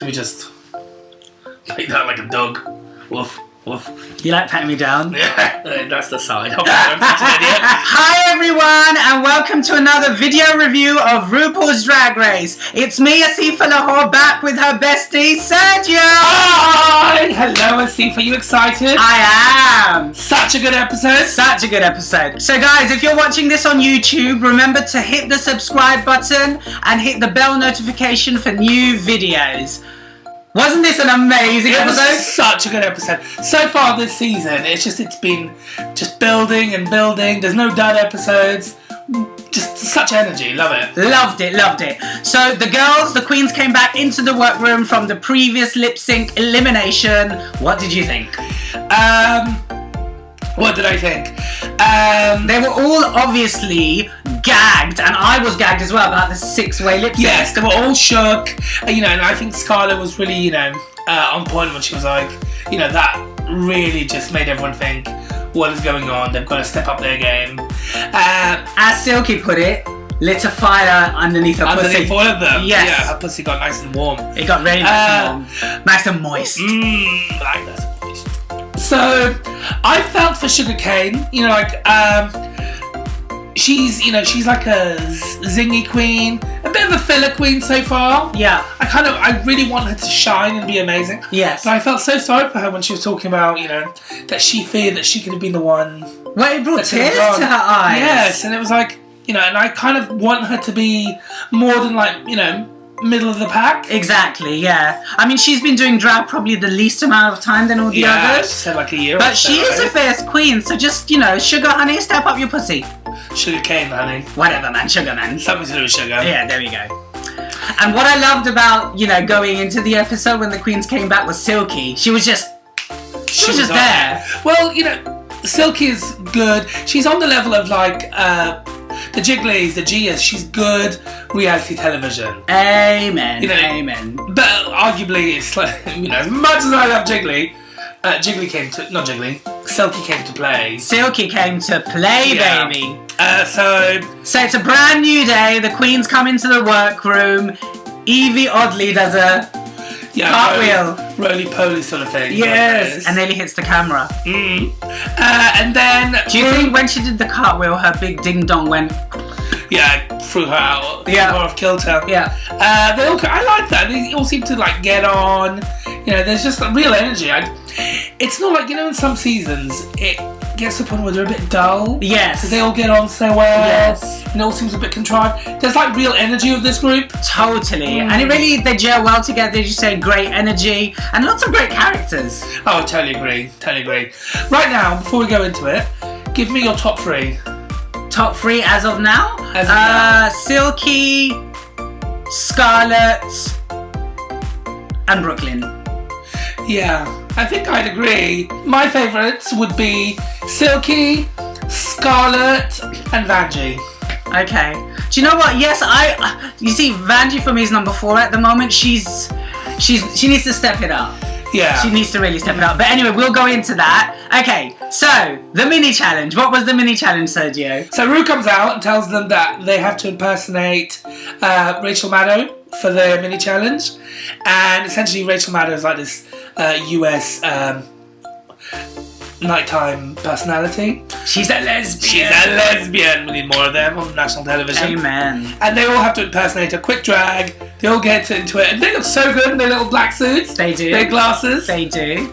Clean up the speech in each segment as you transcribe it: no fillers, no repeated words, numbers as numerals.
We just make that like a dog. Woof, woof. You like patting me down? Yeah, that's the side. Okay, I'm such an idiot. Hi everyone, and welcome to another video review of RuPaul's Drag Race. It's me, Asifa Lahore, back with her bestie, Sergio. Hi! Hello, Asifa. Are you excited? I am. Such a good episode. Such a good episode. So guys, if you're watching this on YouTube, remember to hit the subscribe button and hit the bell notification for new videos. Wasn't this an amazing episode? It was such a good episode. So far this season, it's been just building and building. There's no dud episodes. Just such energy. Love it. Loved it, loved it. So the girls, the queens came back into the workroom from the previous lip sync elimination. What did you think? What did I think? They were all obviously gagged, and I was gagged as well about the 6-way lip sync. Yes, they were all shook. And I think Scarlett was really, on point when she was like, that really just made everyone think, what is going on? They've got to step up their game. As Silky put it, lit a fire underneath her pussy. Underneath all of them. Yes. Yeah, her pussy got nice and warm. It got really nice and warm. Nice and moist. Like that. So, I felt for Sugar Cane, she's like a zingy queen, a bit of a filler queen so far. Yeah. I really want her to shine and be amazing. Yes. But I felt so sorry for her when she was talking about, that she feared that she could have been the one. Well, it brought tears to her eyes. Yes, and it was like, and I kind of want her to be more than like, middle of the pack. Exactly, yeah. I mean, she's been doing drag probably the least amount of time than all the others. She said like a year. But she is a fierce queen, so just, sugar, honey, step up your pussy. Sugar cane, honey. Whatever, man. Sugar, man. Something to do with sugar. Yeah, there we go. And what I loved about, going into the episode when the queens came back was Silky. She was just there. Well, Silky is good. She's on the level of like the Jigglies, the Gias. She's good reality television. Amen. Amen. But arguably, it's like, as much as I love Jiggly, Silky came to play. Silky came to play, baby. So it's a brand new day. The queens come into the workroom. Evie oddly does a cartwheel. Roly-poly sort of thing. Yes. And nearly hits the camera. And then... Do you think when she did the cartwheel, her big ding-dong went... Yeah, threw her out. Yeah. Threw her off kilter. Yeah. I like that. They all seem to like get on. There's just a real energy. It's not like, in some seasons, it gets to the point where they're a bit dull. Yes. Because they all get on so well. Yes. And it all seems a bit contrived. There's like real energy of this group. Totally. And they gel well together, as you say, great energy. And lots of great characters. Oh, totally agree. Right now, before we go into it, give me your top 3. Top 3 as of now? As of now. Silky, Scarlett, and Brooklyn. Yeah, I think I'd agree. My favourites would be Silky, Scarlett, and Vanjie. Okay. Do you know what? Yes, you see, Vanjie for me is number 4 at the moment. She needs to step it up. Yeah. She needs to really step it up. But anyway, we'll go into that. Okay, so, the mini challenge. What was the mini challenge, Sergio? So Ru comes out and tells them that they have to impersonate Rachel Maddow for the mini challenge. And essentially Rachel Maddow is like this US nighttime personality. She's a lesbian. We need more of them on national television. Amen. And they all have to impersonate a quick drag. They all get into it. And they look so good in their little black suits. They do. Their glasses. They do.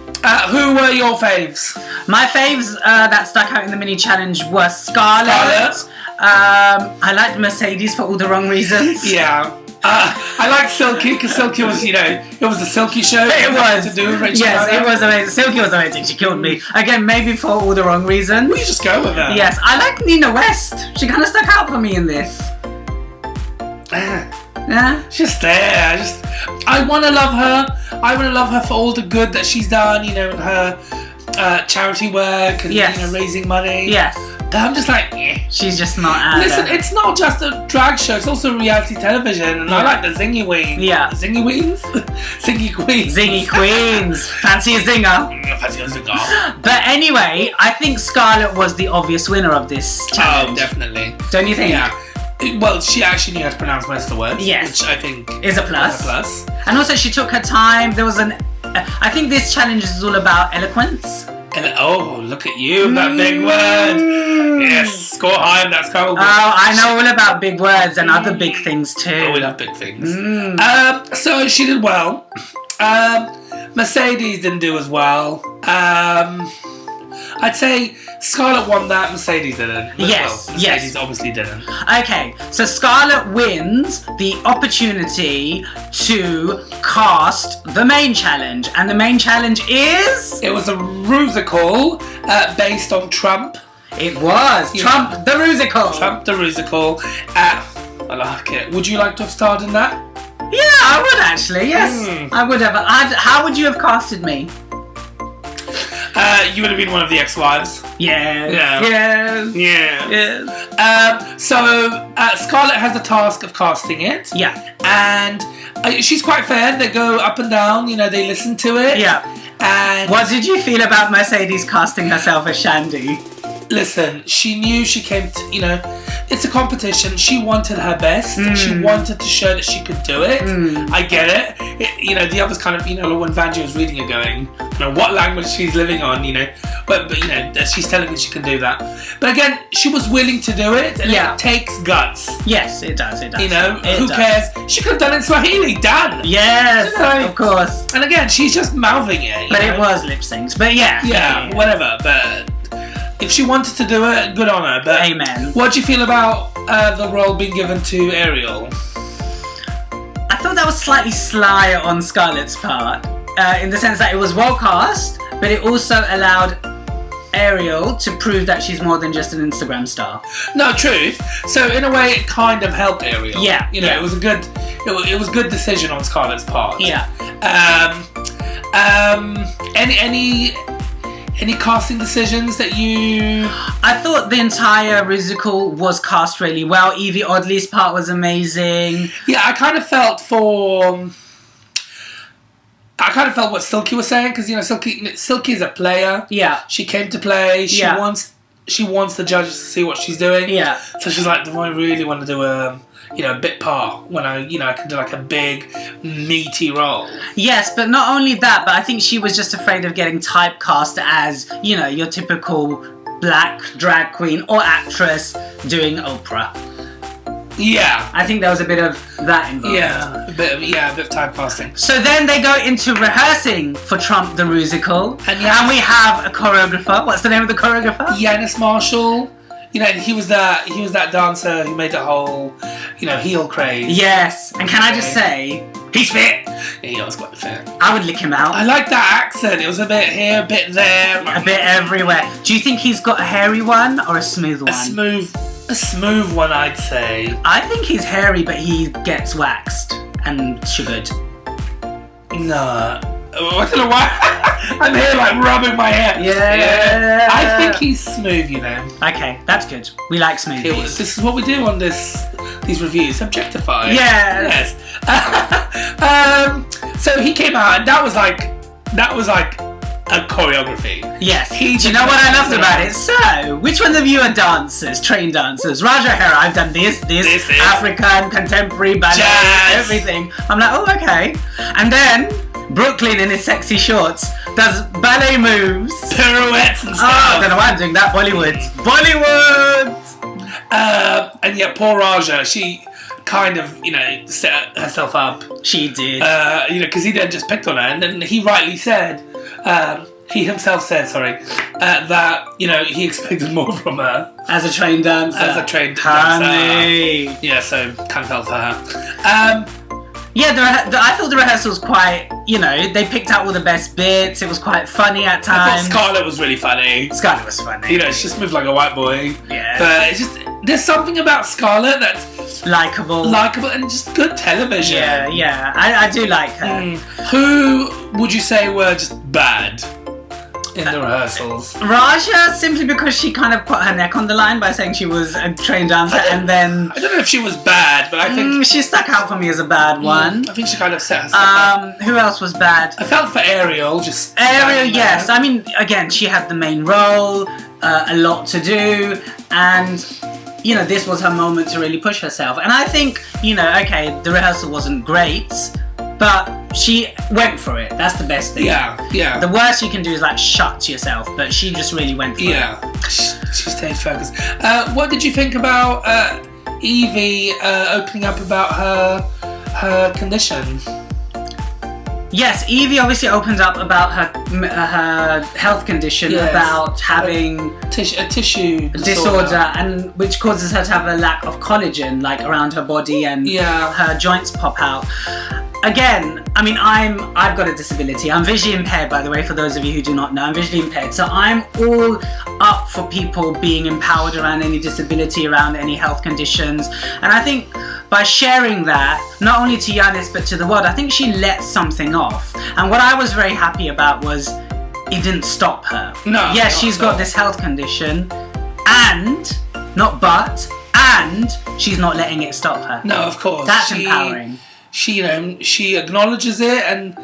Who were your faves? My faves that stuck out in the mini challenge were Scarlett. I liked Mercedes for all the wrong reasons. Yeah. I like Silky because Silky was, it was the Silky show. It was. To do with Rachel yes, Maddow. it was amazing. Silky was amazing. She killed me. Again, maybe for all the wrong reasons. We just go with her. Yes, I like Nina West. She kind of stuck out for me in this. Yeah. She's there. I want to love her. I want to love her for all the good that she's done, in her charity work and raising money. Yes. But I'm just like, She's just not out. Listen, it's not just a drag show, it's also reality television, and I like the zingy wings. Yeah. Zingy wings? Zingy queens. Zingy queens. Fancy a zinger. Fancy a zinger. But anyway, I think Scarlett was the obvious winner of this challenge. Oh, definitely. Don't you think? Yeah. Well, she actually knew how to pronounce most of the words. Yes. Which I think is a plus. And also she took her time. There was I think this challenge is all about eloquence. And oh, look at you, that big word. Yes, score high on that score. Oh, I know all about big words and other big things too. Oh, we love big things. So she did well. Mercedes didn't do as well. I'd say Scarlett won that, Mercedes didn't. Yes, well, Mercedes obviously didn't. Okay, so Scarlett wins the opportunity to cast the main challenge. And the main challenge is... It was a musical based on Trump. It was. Trump the musical. Trump the musical. I like it. Would you like to have starred in that? Yeah, I would actually, yes. I would have. How would you have casted me? You would have been one of the ex-wives. Yes. Yeah. Yes. Yeah. Yes. So Scarlett has the task of casting it. Yeah. And she's quite fair. They go up and down. You know, they listen to it. Yeah. And what did you feel about Mercedes casting herself as Shandy? Listen, she knew she came to, you know, it's a competition. She wanted her best. She wanted to show that she could do it. I get it. You know, the others kind of, you know, when Vanjie was reading it going, you know, what language she's living on, you know, but you know, she's telling me she can do that. But again, she was willing to do it, and it takes guts. Yes, it does, it does. You know, who cares? She could have done it in Swahili, done. Yes, you know? Of course. And again, she's just mouthing it. But it was lip synced, but yeah. Whatever, but... If she wanted to do it, good on her. But amen. What do you feel about the role being given to Ariel? I thought that was slightly sly on Scarlett's part, in the sense that it was well cast, but it also allowed Ariel to prove that she's more than just an Instagram star. No, truth. So in a way, it kind of helped Ariel. Yeah. You know, it was a good, it was a good decision on Scarlett's part. Yeah. Any casting decisions that you... I thought the entire musical was cast really well. Evie Oddly's part was amazing. Yeah, I kind of felt what Silky was saying, because, you know, Silky is a player. Yeah. She came to play. She wants the judges to see what she's doing. Yeah. So she's like, do I really want to do a bit part when I can do like a big, meaty role? Yes, but not only that, but I think she was just afraid of getting typecast as, you know, your typical black drag queen or actress doing Oprah. Yeah. I think there was a bit of that involved. Yeah, a bit of typecasting. So then they go into rehearsing for Trump the musical, and we have a choreographer. What's the name of the choreographer? Yanis Marshall. You know, he was that dancer who made the whole, you know, heel craze. Yes, and can I just say, he's fit. Yeah, he was quite fit. I would lick him out. I like that accent. It was a bit here, a bit there. A bit everywhere. Do you think he's got a hairy one or a smooth one? A smooth one, I'd say. I think he's hairy, but he gets waxed and sugared. No. I don't know why. I'm here like rubbing my hair. Yeah. I think he's smooth, you know. Okay, that's good. We like smoothies. This is what we do on these reviews. Objectify. Yes. So he came out, and that was like a choreography. Yes. Do you know what I loved about it? So, which ones of you are dancers, trained dancers? Raja Hera, I've done this, African, contemporary, ballet, jazz, everything. I'm like, oh, okay. And then Brooklyn in his sexy shorts does ballet moves, pirouettes and stuff. I don't know why I'm doing that. Bollywood. And yet poor Raja, she kind of, you know, set herself up. She did. You know, because he then just picked on her, and then he rightly said, he himself said, that, you know, he expected more from her. As a trained dancer. Honey. Yeah, so kind of felt for her. Yeah, I thought the rehearsal was quite, you know, they picked out all the best bits. It was quite funny at times. I thought Scarlett was really funny. Scarlett was funny. You know, she just moved like a white boy. Yeah. But it's just, there's something about Scarlett that's likeable and just good television. Yeah, I do like her. Who would you say were just bad in the rehearsals? Raja, simply because she kind of put her neck on the line by saying she was a trained dancer, and then... I don't know if she was bad, but I think... she stuck out for me as a bad one. I think she kind of set herself up. Who else was bad? I felt for Ariel, just... Ariel, yes. I mean, again, she had the main role, a lot to do, and... You know, this was her moment to really push herself. And I think, you know, okay, the rehearsal wasn't great, Mm-hmm. But she went for it. That's the best thing. Yeah. The worst you can do is like shut to yourself, but she just really went for it. Yeah. She stayed focused. What did you think about Evie opening up about her condition? Yes, Evie obviously opens up about her health condition, about having a tissue disorder, and which causes her to have a lack of collagen, like around her body, and her joints pop out. Again, I mean, I've got a disability. I'm visually impaired, by the way, for those of you who do not know. I'm visually impaired. So I'm all up for people being empowered around any disability, around any health conditions. And I think by sharing that, not only to Yanis, but to the world, I think she let something off. And what I was very happy about was it didn't stop her. No. Yes, she's got this health condition, and she's not letting it stop her. No, of course. That's empowering. She acknowledges it and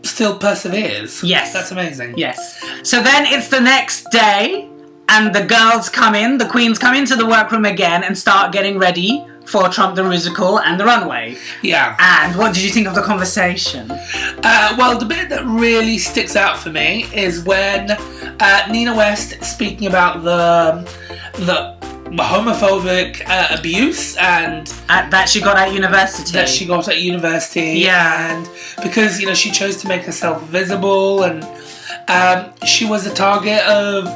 still perseveres. Yes. That's amazing. Yes. So then it's the next day, and the girls come in, the queens come into the workroom again and start getting ready for Trump the Musical and the runway. Yeah. And what did you think of the conversation? Well, the bit that really sticks out for me is when Nina West speaking about the homophobic abuse and that she got at university. Yeah. And because she chose to make herself visible, and she was a target of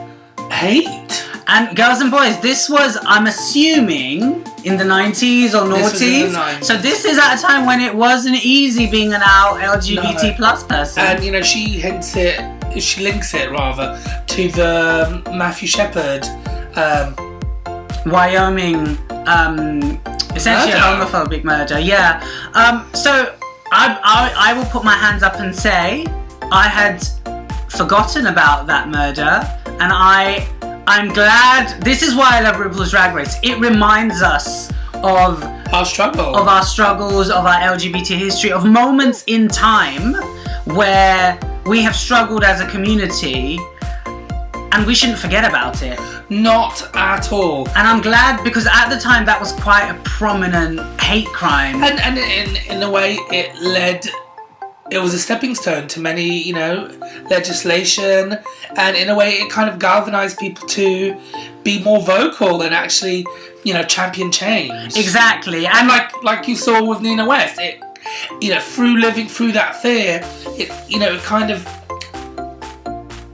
hate. And girls and boys, this was, I'm assuming, in the 90s or noughties. So this is at a time when it wasn't easy being an out LGBT plus person. And she links it to the Matthew Shepard Wyoming, essentially a homophobic murder. Yeah. So I will put my hands up and say I had forgotten about that murder, and I'm glad. This is why I love RuPaul's Drag Race. It reminds us of our struggles, of our LGBT history, of moments in time where we have struggled as a community, and we shouldn't forget about it. Not at all. And I'm glad, because at the time that was quite a prominent hate crime. And in a way it was a stepping stone to many, legislation, and in a way it kind of galvanized people to be more vocal and actually, champion change. Exactly. And like you saw with Nina West, it, through living through that fear, it kind of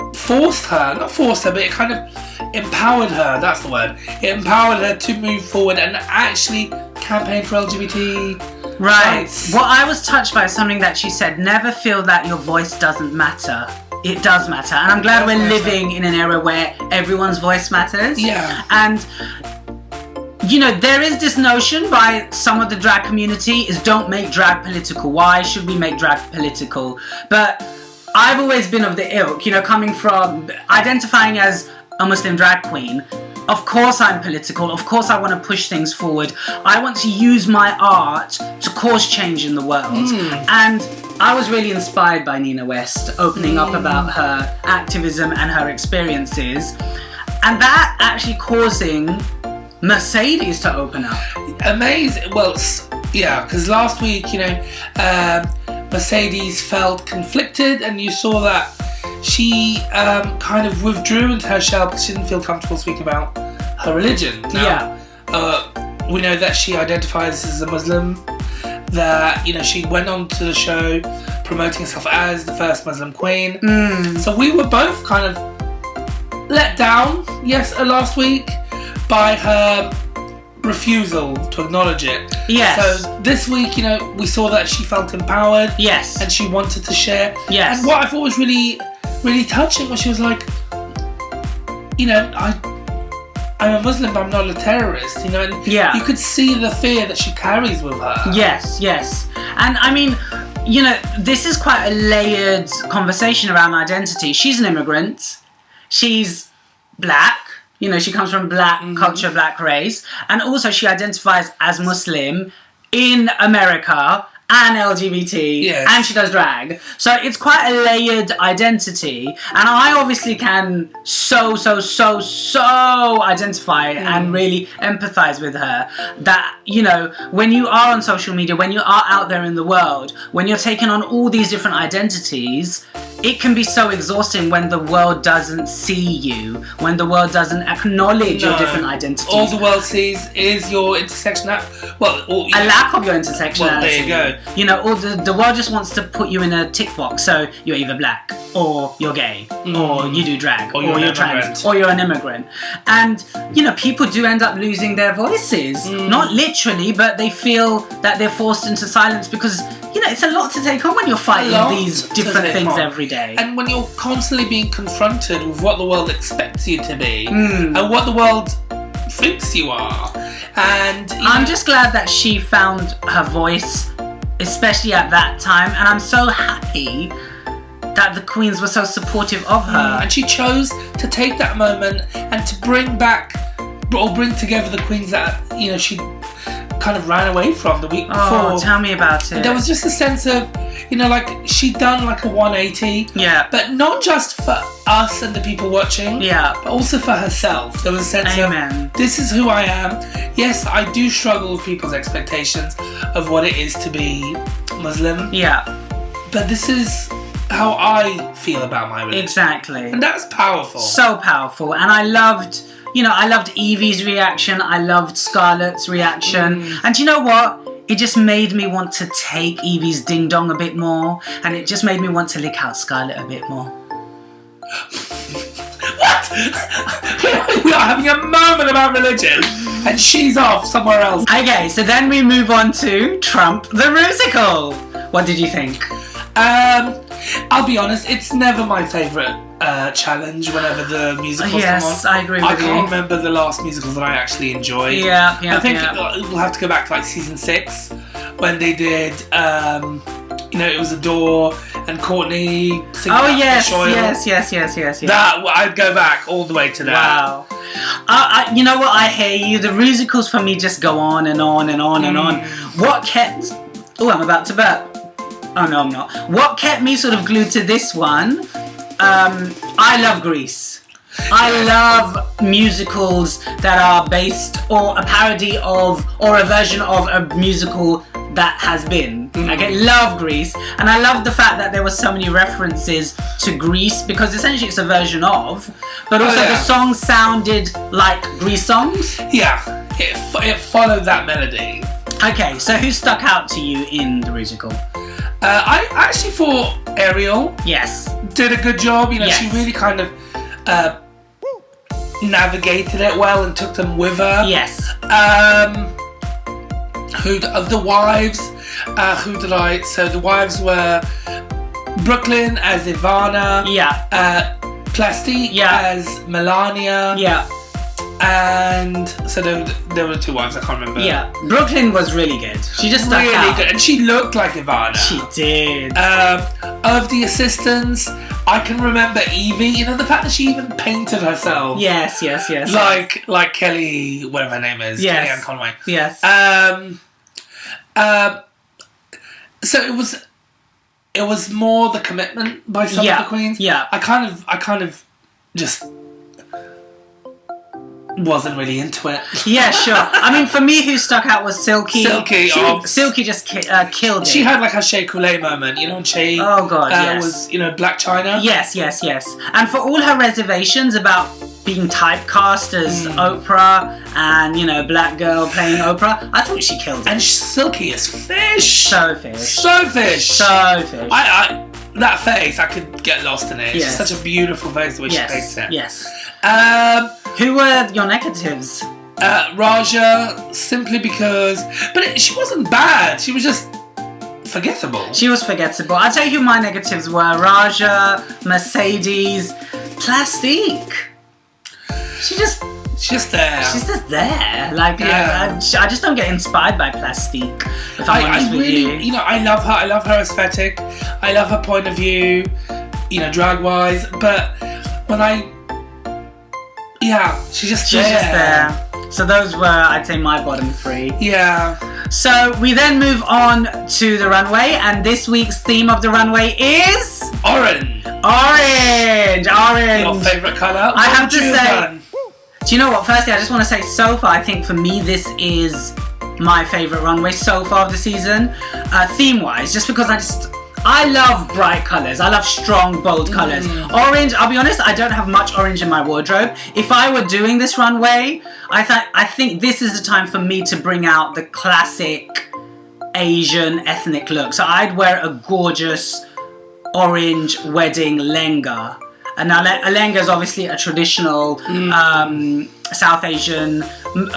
not forced her, but it kind of empowered her, that's the word. It empowered her to move forward and actually campaign for LGBT rights. What I was touched by is something that she said: never feel that your voice doesn't matter. It does matter. And I'm glad we're living in an era where everyone's voice matters. Yeah. And there is this notion by some of the drag community is don't make drag political. Why should we make drag political? But I've always been of the ilk, coming from identifying as a Muslim drag queen. Of course I'm political. Of course I want to push things forward. I want to use my art to cause change in the world. And I was really inspired by Nina West opening up about her activism and her experiences. And that actually causing Mercedes to open up. Amazing. Well, yeah, because last week, Mercedes felt conflicted, and you saw that she kind of withdrew into her shell because she didn't feel comfortable speaking about her religion. Now, we know that she identifies as a Muslim, that she went on to the show promoting herself as the first Muslim queen. So we were both kind of let down, last week, by her refusal to acknowledge it. Yes. So this week, we saw that she felt empowered. Yes. And she wanted to share. Yes. And what I thought was really, really touching was she was like, I'm a Muslim, but I'm not a terrorist, and you could see the fear that she carries with her. Yes. And I mean, this is quite a layered conversation around identity. She's an immigrant. She's black. She comes from black culture, black race. And also she identifies as Muslim in America and LGBT, Yes. and she does drag. So it's quite a layered identity, and I obviously can so identify and really empathize with her. That, you know, when you are on social media, when you are out there in the world, when you're taking on all these different identities, it can be so exhausting when the world doesn't see you, when the world doesn't acknowledge your different identities. All the world sees is your intersectionality. Well, a lack of your intersectionality. Well, there you go. You know, all the world just wants to put you in a tick box. So you're either black, or you're gay, or you do drag, or you're trans, or you're an immigrant. And, you know, people do end up losing their voices. Not literally, but they feel that they're forced into silence because, you know, it's a lot to take on when you're fighting these different things every day. And when you're constantly being confronted with what the world expects you to be and what the world thinks you are. And I'm just glad that she found her voice, especially at that time. And I'm so happy that the queens were so supportive of her. And she chose to take that moment and to bring together the queens that, you know, she kind of ran away from the week before. Oh, tell me about it. And there was just a sense of, you know, like, she'd done like a 180. Yeah. But not just for us and the people watching. Yeah. But also for herself. There was a sense of, this is who I am. Yes, I do struggle with people's expectations of what it is to be Muslim. Yeah. But this is how I feel about my religion. Exactly. And that's powerful. So powerful. And I loved, you know, I loved Evie's reaction. I loved Scarlett's reaction. And you know what? It just made me want to take Evie's ding dong a bit more. And it just made me want to lick out Scarlett a bit more. What? We are having a moment about religion and she's off somewhere else. Okay, so then we move on to Trump the Musical. What did you think? I'll be honest, it's never my favourite challenge whenever the musicals come on. Yes, I agree with you. I can't remember the last musical that I actually enjoyed. Yeah. I think we'll have to go back to like season 6 when they did, you know, it was Adore and Courtney singing yes. That, I'd go back all the way to that. Wow. You know what, I hear you. The musicals for me just go on and on and on and on. What kept... Oh, I'm about to burp. Oh, no, I'm not. What kept me sort of glued to this one, I love Grease. I love musicals that are based, or a parody of, or a version of a musical that has been. I love Grease, and I love the fact that there were so many references to Grease, because essentially it's a version of, but also the songs sounded like Grease songs. Yeah, it followed that melody. Okay, so who stuck out to you in the musical? I actually thought Ariel did a good job. You know, she really kind of navigated it well and took them with her. Yes. Who of the wives? Who did I? So the wives were Brooklyn as Ivana. Yeah. Plastique as Melania. Yeah. And so there were 2 wives, I can't remember. Yeah, Brooklyn was really good. She just stuck out. Really good, and she looked like Ivana. She did. Of the assistants, I can remember Evie. You know, the fact that she even painted herself. Yes. Like Kelly, whatever her name is. Yes. Kellyanne Conway. Yes. So it was more the commitment by some of the queens. Yeah. I kind of just wasn't really into it. Yeah, sure. I mean, for me, who stuck out was Silky. Silky just killed it. She had like her Shea Coulee moment, you know, and Shea was, you know, Black China. Yes. And for all her reservations about being typecast as Oprah and, you know, black girl playing Oprah, I thought she killed it. And Silky is fish. So fish. I that face, I could get lost in it. It's just such a beautiful face the way she paints it. Yes. Who were your negatives? Raja, simply because... But she wasn't bad. She was just forgettable. She was forgettable. I'll tell you who my negatives were. Raja, Mercedes, Plastique. She's just there. She's just there. Like, I just don't get inspired by Plastique. If I'm honest with you. You know, I love her. I love her aesthetic. I love her point of view, you know, drag-wise. But when she's just there. So those were, I'd say, my bottom 3. Yeah. So we then move on to the runway, and this week's theme of the runway is Orange. orange. Your favourite colour? I have to say, do you know what? Firstly, I just want to say, so far, I think for me, this is my favourite runway so far of the season, theme-wise, just because I love bright colours. I love strong, bold colours. Orange, I'll be honest, I don't have much orange in my wardrobe. If I were doing this runway, I think this is the time for me to bring out the classic Asian ethnic look. So I'd wear a gorgeous orange wedding lehenga. And now a lehenga is obviously a traditional South Asian,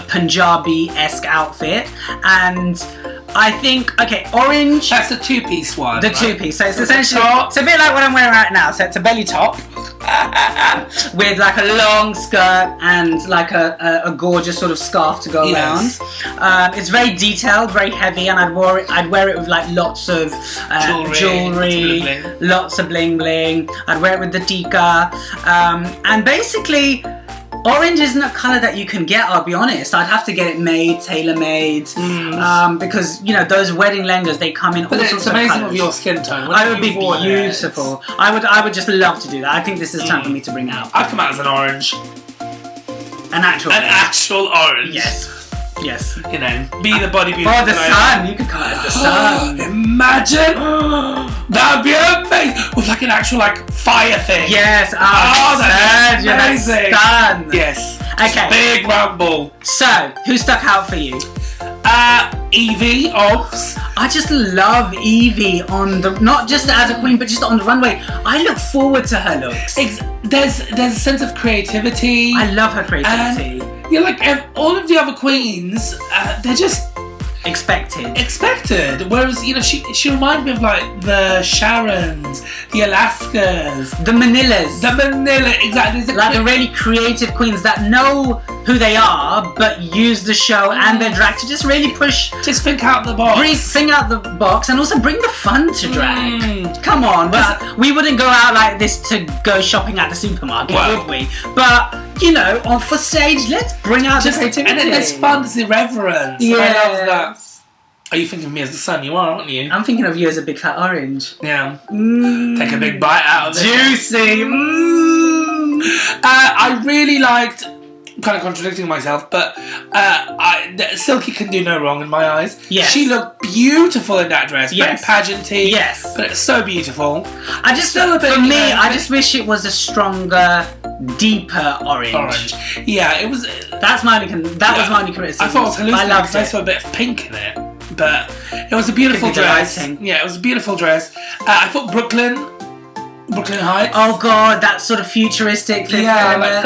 Punjabi-esque outfit. And I think, okay, orange... That's a two-piece one, The right? two-piece. So it's essentially... It's a bit like what I'm wearing right now. So it's a belly top with like a long skirt and like a gorgeous sort of scarf to go Yes. around. It's very detailed, very heavy, and I'd wear it with like lots of jewelry, lots of bling bling. I'd wear it with the tikka. And basically... Orange isn't a colour that you can get, I'll be honest. I'd have to get it made, tailor-made, because, you know, those wedding lehengas, they come in all sorts of colours. It's amazing with your skin tone. I would be beautiful. I would just love to do that. I think this is time for me to bring out. I'd come out as an orange. An actual orange. Yes. Yes. You know, be the body beauty. Or the sun. You could come out as the sun. Imagine. That would be amazing. With like an actual like fire thing. Yes. That's amazing. That's done. Yes. Okay. Big round ball. So, who stuck out for you? Evie, Obs. I just love Evie on the, not just as a queen, but just on the runway. I look forward to her looks. There's a sense of creativity. I love her creativity. You're like all of the other queens. They're just expected. Whereas, you know, she reminds me of like the Sharons, the Alaskas, the Manilas. Exactly. Like the really creative queens that know who they are, but use the show and their drag to just really push. Just think out the box. Think out the box, and also bring the fun to drag. Come on, we wouldn't go out like this to go shopping at the supermarket, would we? But you know, for stage, let's bring out the creativity. And then there's fun, there's irreverence. Yeah. I love that. Are you thinking of me as the sun? You are, aren't you? I'm thinking of you as a big fat orange. Yeah. Take a big bite out of it. Juicy. I really liked, kind of contradicting myself, but Silky can do no wrong in my eyes. Yes. She looked beautiful in that dress. Yes. Very pageanty. Yes. But it's so beautiful. I just wish it was a stronger, deeper orange. Yeah, it was. That's my only. That was my only criticism. I thought it was hallucinating. I loved it. I saw a bit of pink in it, but it was a beautiful dress. Yeah, it was a beautiful dress. I thought Brooklyn Heights. Oh god, that sort of futuristic Fifth Element.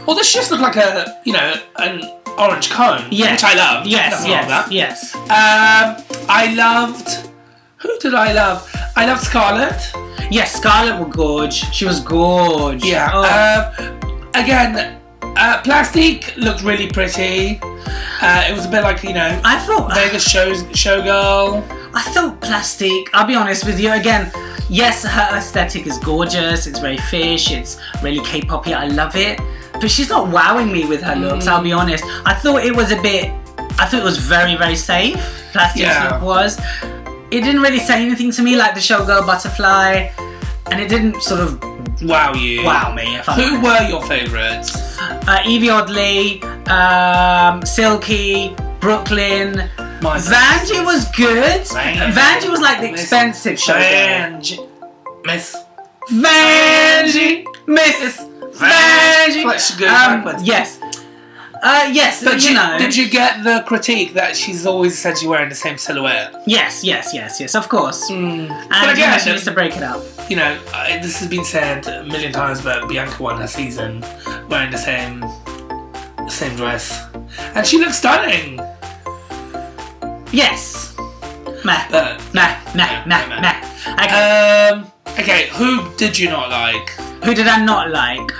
Well, this just looked like an orange cone, which I loved. Yes. I loved. Who did I love? I loved Scarlett. Yes, Scarlett was gorge. She was gorge. Yeah. Again, Plastique looked really pretty. It was a bit like, you know, I thought Vegas showgirl. I thought Plastique. I'll be honest with you again. Yes, her aesthetic is gorgeous. It's very fish. It's really K-poppy. I love it. But she's not wowing me with her looks. I'll be honest. I thought it was very, very safe. Plastique's look was. It didn't really say anything to me like the showgirl butterfly, and it didn't sort of wow me. Who were your favourites? Evie Oddly, Silky, Brooklyn. Vanjie was good. Vanjie was like the expensive showgirl. Miss Vanjie. Like she goes backwards. Yes. Yes, but you know. Did you get the critique that she's always essentially wearing the same silhouette? Yes, of course. And again, she needs to break it up. You know, this has been said a million times, but Bianca won her season wearing the same dress, and she looks stunning. Yes. Meh. Okay, who did you not like? Who did I not like?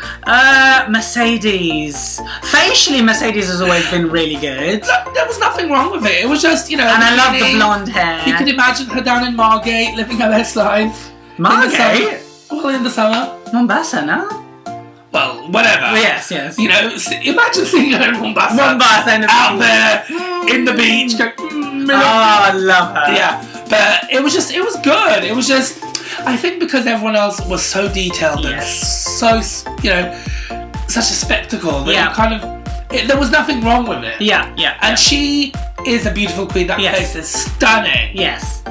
Mercedes. Facially, Mercedes has always been really good. There was nothing wrong with it. It was just, you know... And I love the blonde hair. You could imagine her down in Margate, living her best life. Margate? In the summer. Mombasa, no? well, whatever. Yes, yes. You know, imagine seeing her in Mombasa. Out there in the beach. Going, I love her. Yeah, but it was good. It was just, I think because everyone else was so detailed and so, you know, such a spectacle that you kind of, there was nothing wrong with it. Yeah. And she is a beautiful queen. That face is stunning. Yes.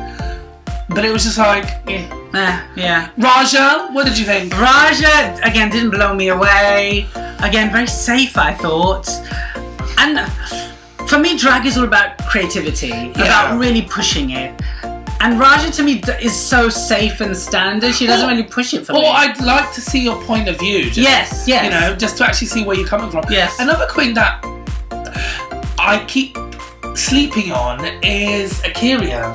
But it was just like, yeah. Raja, what did you think? Raja, again, didn't blow me away. Again, very safe, I thought. And for me, drag is all about creativity, about really pushing it. And Raja, to me, is so safe and standard. She doesn't really push it for me. I'd like to see your point of view. Just, yes. You know, just to actually see where you're coming from. Yes. Another queen that I keep sleeping on is Akira.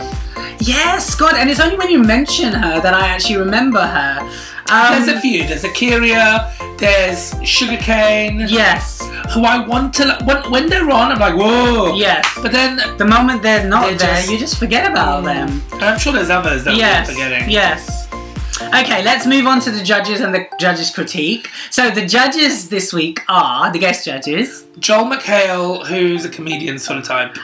Yes, God, and it's only when you mention her that I actually remember her. There's a few. There's Akira, there's Sugarcane. Yes. Who I want to... When they're on, I'm like, whoa. Yes. But then... the moment they're not there, you just forget about them. And I'm sure there's others that we're forgetting. Yes. Okay, let's move on to the judges and the judges' critique. So the judges this week are, the guest judges... Joel McHale, who's a comedian sort of type.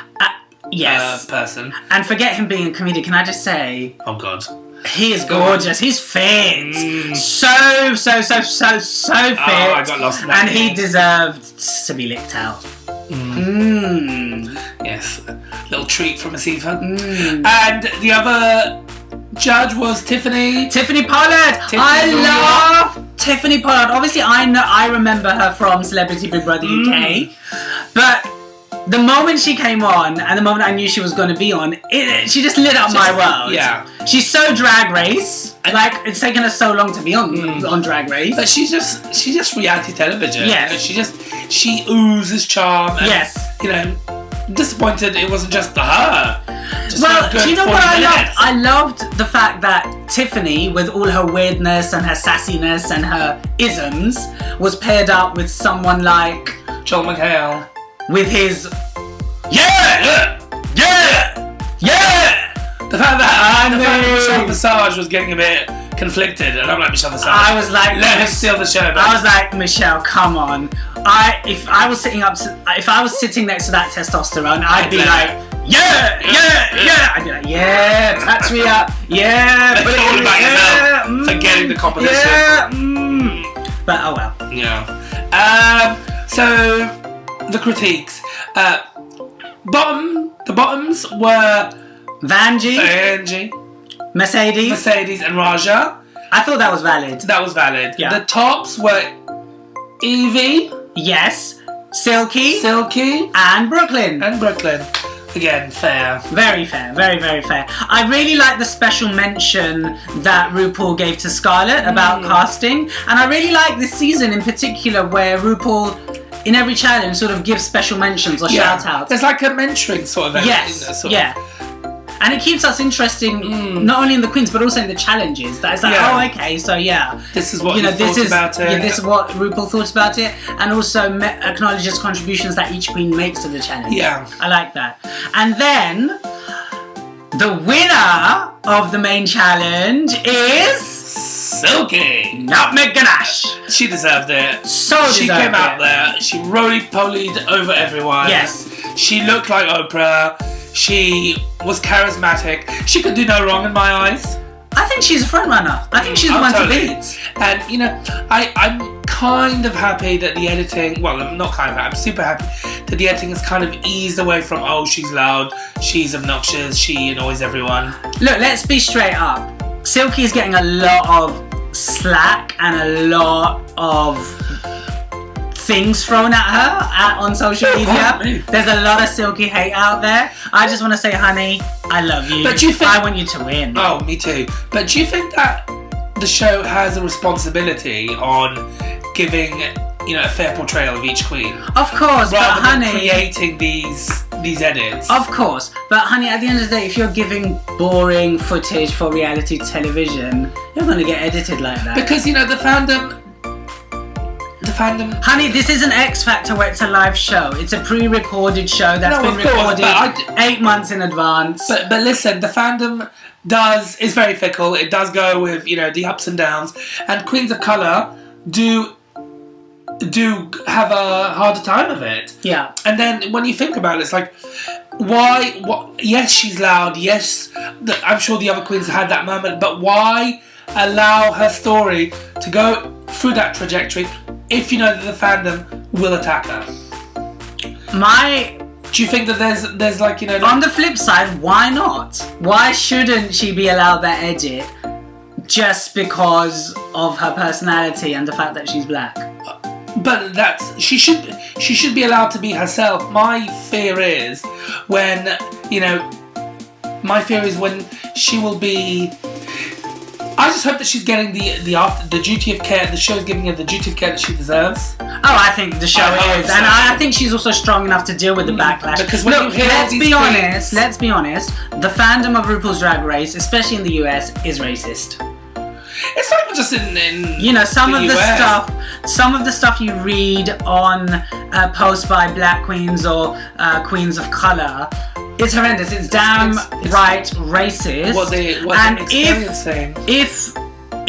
Person. And forget him being a comedian, can I just say... oh, God. He is gorgeous. He's fit. So fit. Oh, I got lost in that. And he deserved to be licked out. Yes. A little treat from Asifa. And the other judge was Tiffany. Tiffany Pollard. I love Tiffany Pollard. Obviously, I remember her from Celebrity Big Brother UK. But the moment she came on, and the moment I knew she was going to be on, she just lit up my world. Yeah. She's so Drag Race. Like, it's taken her so long to be on Drag Race. But she's just reality television. Yes. You know, she oozes charm. And, yes. You know, disappointed it wasn't just her. Just well, do you know what I loved? minutes. I loved the fact that Tiffany, with all her weirdness and her sassiness and her isms, was paired up with someone like... Joel McHale. With his... Yeah! The fact that Michelle Visage was getting a bit conflicted, and I'm like, Michelle Visage, I was like, let her steal the show back. I was like, Michelle, come on. If I was sitting next to that testosterone, I'd be like, yeah. I'd be like, yeah, touch me up, yeah. It's all about yourself, forgetting the competition. Yeah. But oh well. Yeah. So the critiques. The bottoms were Vanjie, Mercedes, and Raja. I thought that was valid. That was valid. Yeah. The tops were Evie. Yes. Silky. And Brooklyn. Again, fair. Very fair. Very, very fair. I really like the special mention that RuPaul gave to Scarlett about casting. And I really like this season in particular where RuPaul, in every challenge, sort of gives special mentions or shout-outs. There's like a mentoring sort of element. Yes, And it keeps us interesting, not only in the queens, but also in the challenges. That it's like, oh, okay, so this is what thought about it. Yeah, this is what RuPaul thought about it. And also acknowledges contributions that each queen makes to the challenge. Yeah. I like that. And then, the winner of the main challenge is... Silky. Nutmeg Ganache. She deserved it. She came out there. She roly-polied over everyone. Yes. She looked like Oprah. She was charismatic. She could do no wrong in my eyes. I think she's a front runner. I think she's the one to beat. And you know, I'm kind of happy that the editing. Well, I'm not kind of. I'm super happy that the editing has kind of eased away from she's loud, she's obnoxious, she annoys everyone. Look, let's be straight up. Silky is getting a lot of slack and a lot of things thrown at her on social media. There's a lot of Silky hate out there. I just want to say, honey, I love you. But do you think I want you to win? Oh, me too. But do you think that the show has a responsibility on giving, a fair portrayal of each queen? Of course, rather but than honey, creating these edits. Of course, but honey, at the end of the day, if you're giving boring footage for reality television, you're going to get edited like that. Because the fandom. Honey, this is an X Factor where it's a live show. It's a pre-recorded show that's been recorded 8 months in advance. But listen, the fandom is very fickle. It does go with, the ups and downs. And queens of colour do do have a harder time of it. Yeah. And then when you think about it, it's like, why? What? Yes, she's loud. Yes, I'm sure the other queens had that moment. But why allow her story to go through that trajectory if you know that the fandom will attack her? Do you think that there's like, you know... On the flip side, why not? Why shouldn't she be allowed that edit just because of her personality and the fact that she's black? But she should be allowed to be herself. My fear is when she will be... I just hope that she's getting the duty of care. The show's giving her the duty of care that she deserves. Oh, I think the show is, and I think she's also strong enough to deal with the backlash. Because let's be honest. The fandom of RuPaul's Drag Race, especially in the US, is racist. It's not even just in some of the stuff you read on posts by black queens or queens of color. It's horrendous. It's right racist. What they're experiencing.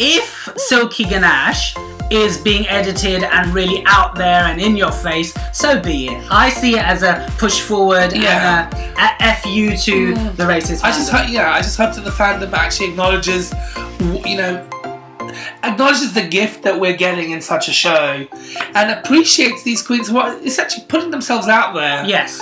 If Silky Ganache is being edited and really out there and in your face, so be it. I see it as a push forward and a fu to the racist fandom. I just hope that the fandom actually acknowledges the gift that we're getting in such a show and appreciates these queens who are essentially putting themselves out there. Yes.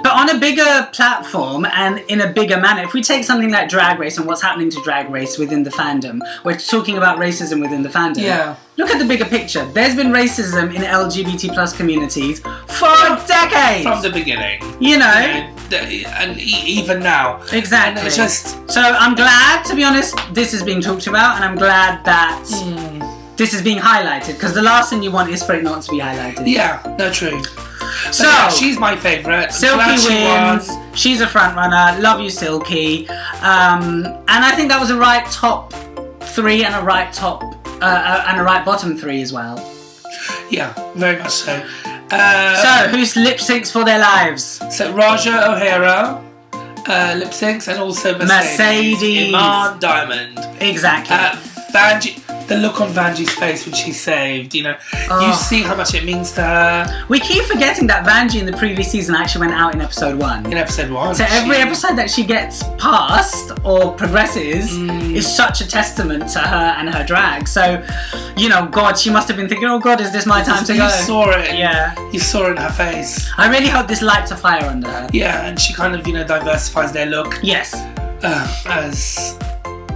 But on a bigger platform and in a bigger manner, if we take something like Drag Race and what's happening to Drag Race within the fandom, we're talking about racism within the fandom. Yeah. Look at the bigger picture. There's been racism in LGBT plus communities for decades. From the beginning. And even now. Exactly. And it's just... So I'm glad, to be honest, this is being talked about, and I'm glad that this is being highlighted, because the last thing you want is for it not to be highlighted. Yeah, no, true. So she's my favourite. Silky wins. She's a front runner. Love you, Silky. And I think that was a right top 3 and a right bottom 3 as well. Yeah, very much so. So who's lip syncs for their lives? So Raja O'Hara lip syncs, and also Mercedes. Iman Diamond. Exactly. Vanjie. The look on Vanjie's face when she's saved, you see how much it means to her. We keep forgetting that Vanjie in the previous season actually went out in episode 1. In episode 1. So every episode that she gets past or progresses is such a testament to her and her drag. So, God, she must have been thinking, oh God, is this my time to go? You saw it. Yeah. You saw it in her face. I really hope this lights a fire under her. Yeah, and she kind of, diversifies their look. Yes.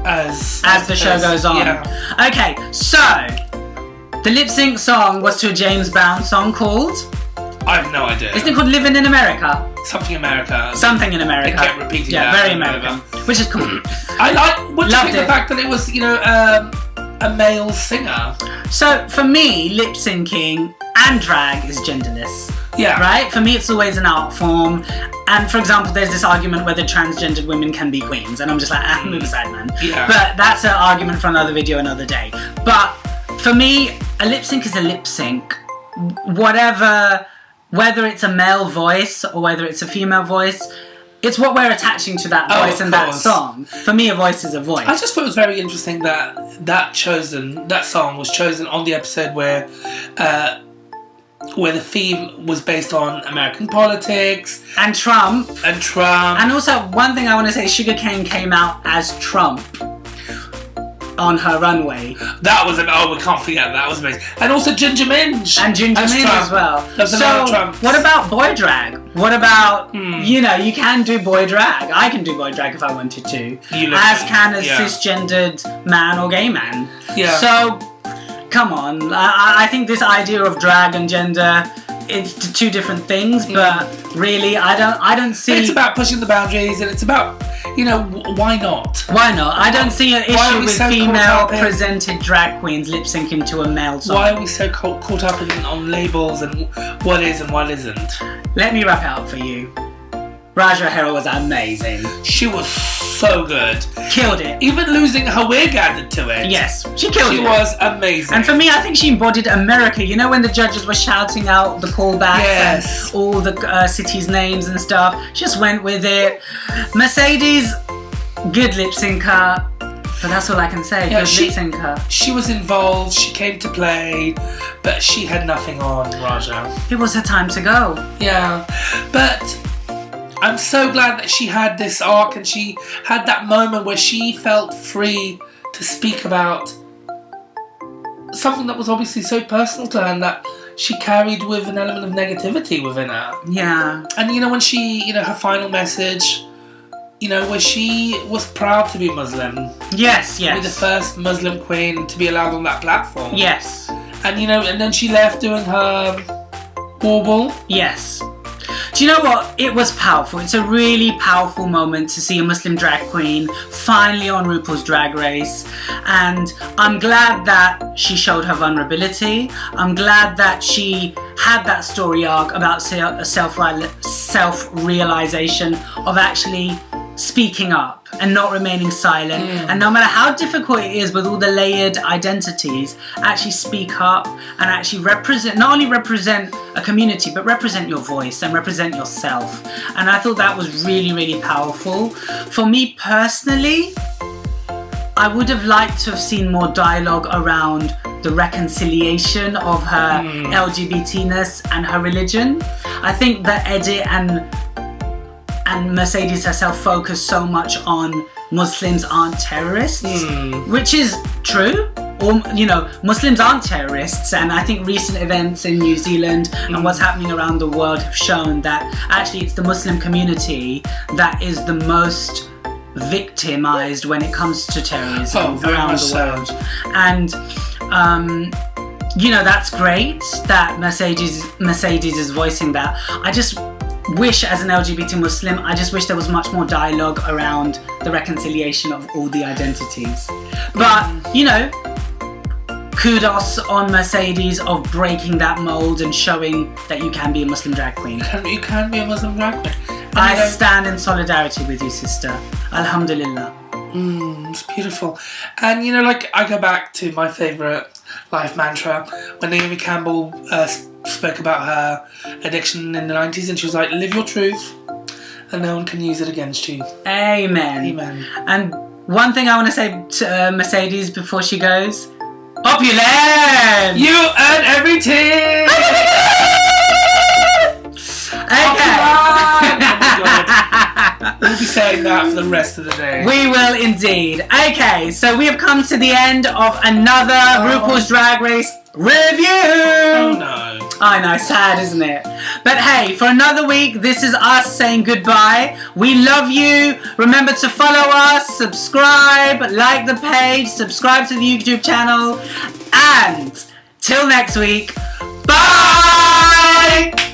As the show goes on. Yeah. Okay, so the lip sync song was to a James Brown song called... I have no idea. Isn't it called Living in America? Something America. Something in America. They kept repeating that. Yeah, very American. Which is cool. I like... What do you think the fact that it was, a male singer? So, for me, lip syncing and drag is genderless. Yeah. Right? For me, it's always an art form. And for example, there's this argument whether transgendered women can be queens. And I'm just like, move aside, man. Yeah. But that's an argument for another video another day. But for me, a lip sync is a lip sync. Whether it's a male voice or whether it's a female voice, it's what we're attaching to that voice and that song. For me, a voice is a voice. I just thought it was very interesting that song was chosen on the episode where the theme was based on American politics and Trump. And also, one thing I want to say, Sugarcane came out as Trump on her runway. That was we can't forget that was amazing. And also Ginger Minj. And Ginger Minj as well. So what about boy drag? What about you can do boy drag. I can do boy drag if I wanted to. As can a cisgendered man or gay man. Yeah. So come on, I think this idea of drag and gender, it's two different things, but really, I don't see... It's about pushing the boundaries, and it's about, why not? Why not? I don't see an issue with female-presented drag queens lip-syncing to a male song. Why are we so caught up on labels and what is and what isn't? Let me wrap it up for you. Raja O'Hara was amazing. She was so good. Killed it. Even losing her wig added to it. Yes, she killed it. She was amazing. And for me, I think she embodied America. When the judges were shouting out the callbacks and all the cities' names and stuff, she just went with it. Mercedes, good lip syncer. But that's all I can say. Yeah, Good lip syncer. She was involved, she came to play, but she had nothing on Raja. It was her time to go. Yeah, but I'm so glad that she had this arc and she had that moment where she felt free to speak about something that was obviously so personal to her and that she carried with an element of negativity within her. Yeah. And when she, her final message, where she was proud to be Muslim. Yes, To be the first Muslim queen to be allowed on that platform. Yes. And and then she left doing her warble. Yes. Do you know what? It was powerful. It's a really powerful moment to see a Muslim drag queen finally on RuPaul's Drag Race. And I'm glad that she showed her vulnerability. I'm glad that she had that story arc about self-realization of actually speaking up and not remaining silent. And no matter how difficult it is with all the layered identities, actually speak up and actually represent, not only represent a community, but represent your voice and represent yourself. And I thought that was really, really powerful. For me personally, I would have liked to have seen more dialogue around the reconciliation of her LGBTness and her religion. I think that edit and Mercedes herself focused so much on Muslims aren't terrorists, which is true. Or, Muslims aren't terrorists, and I think recent events in New Zealand and what's happening around the world have shown that actually it's the Muslim community that is the most victimized when it comes to terrorism around the world. And that's great that Mercedes is voicing that. I just wish, as an LGBT Muslim, I just wish there was much more dialogue around the reconciliation of all the identities. But, kudos on Mercedes of breaking that mold and showing that you can be a Muslim drag queen. You can be a Muslim drag queen. I stand in solidarity with you, sister. Alhamdulillah. It's beautiful. And I go back to my favourite life mantra when Naomi Campbell spoke about her addiction in the 90s, and she was like, live your truth and no one can use it against you. Amen. Amen. And one thing I want to say to Mercedes before she goes, opulent! You earn everything! Okay. We'll be saying that for the rest of the day. We will indeed. Okay, so we have come to the end of another RuPaul's Drag Race review. Oh no. I know, sad, isn't it? But hey, for another week, this is us saying goodbye. We love you. Remember to follow us, subscribe, like the page, subscribe to the YouTube channel. And till next week, bye!